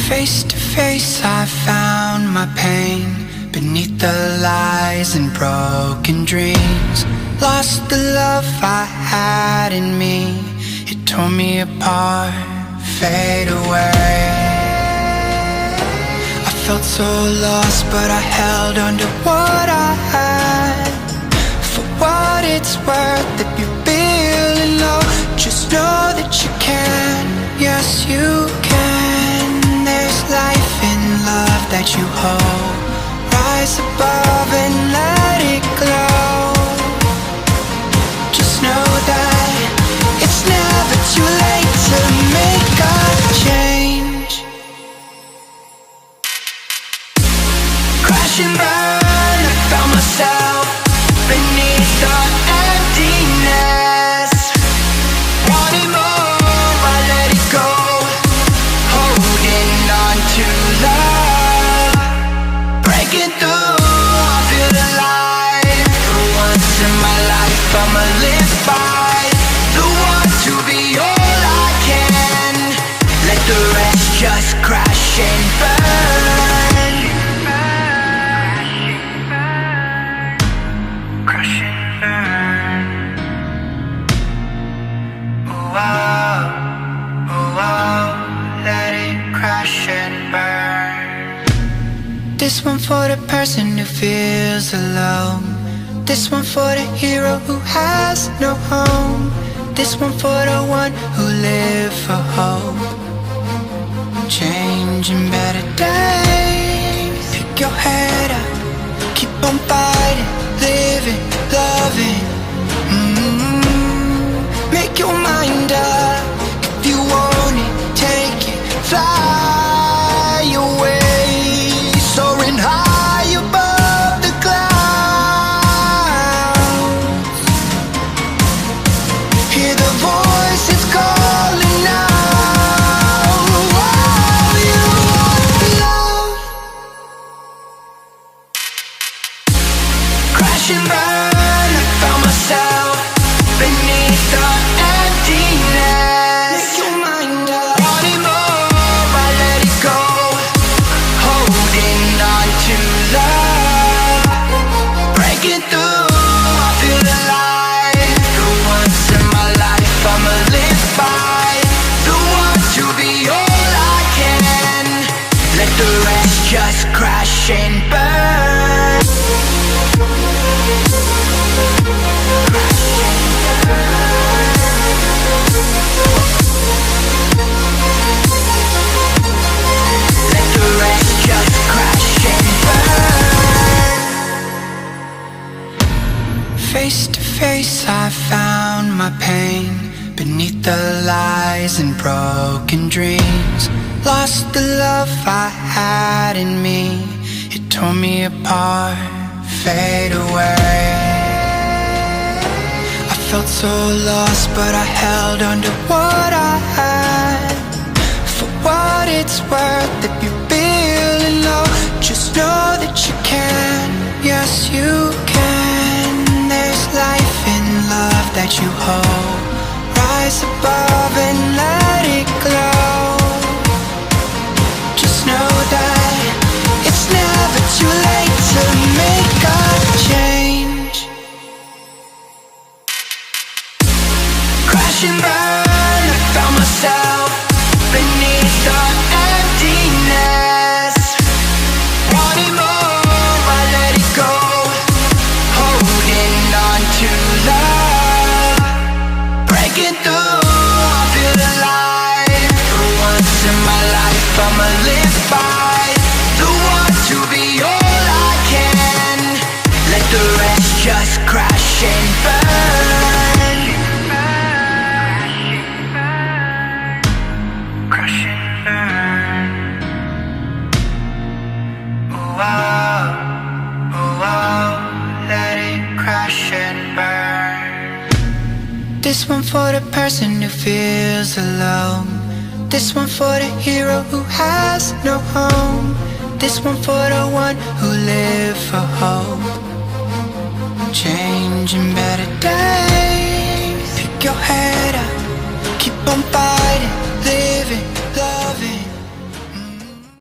Face to face I found my pain beneath the lies and broken dreams. Lost the love I had in me, it tore me apart, fade away. I felt so lost but I held on to what I had. For what it's worth, if you're feeling low, just know that you can, yes you can. There's life in love that you hold. Rise above and let it glow. Just know that it's never too late to make a change. Crash and burn, I found myself beneath the emptiness. Wanting more, I let it go. Holding on to love, breaking through, I feel alive. For once in my life I'ma live by the want to be all I can. Let the rest just crash and burn. Crash and burn. Oh oh, oh oh, let it crash and burn. This one for the person who feels alone. This one for the hero who has no home. This one for the one who live for hope. Changing better days. Pick your head up, keep on fighting, living, loving. Make your mind up. If you want it, take it, fly away, soaring high above the clouds. Hear the voices calling out. Oh, you want love. Crash and burn, I found myself beneath the emptiness. Make your mind up. Wanting more, I let it go. Holding on to love, breaking through, I feel alive. For once in my life I'ma live by the want to be all I can. Let the rest just crash and burn. Let the rest just crash and burn. Face to face I found my pain beneath the lies and broken dreams. Lost the love I had in me, it tore me apart, fade away. I felt so lost but I held on to what I had. For what it's worth, if you're feeling low, just know that you can, yes you can. There's life in love that you hold. Rise above and let it glow. Just know that it's never too late to make a change. Crash and burn, I found myself beneath the emptiness. Wanting more, I let it go. Holding on to love, breaking through, I feel alive. For once in my life I'ma live by the want to be all I can. Let the rest just crash and burn. Crash and burn. Oh oh, oh oh, let it crash and burn. This one for the person who feels alone. This one for the hero who has no home. This one for the one who live for hope. Changing better days. Pick your head up, keep on fighting,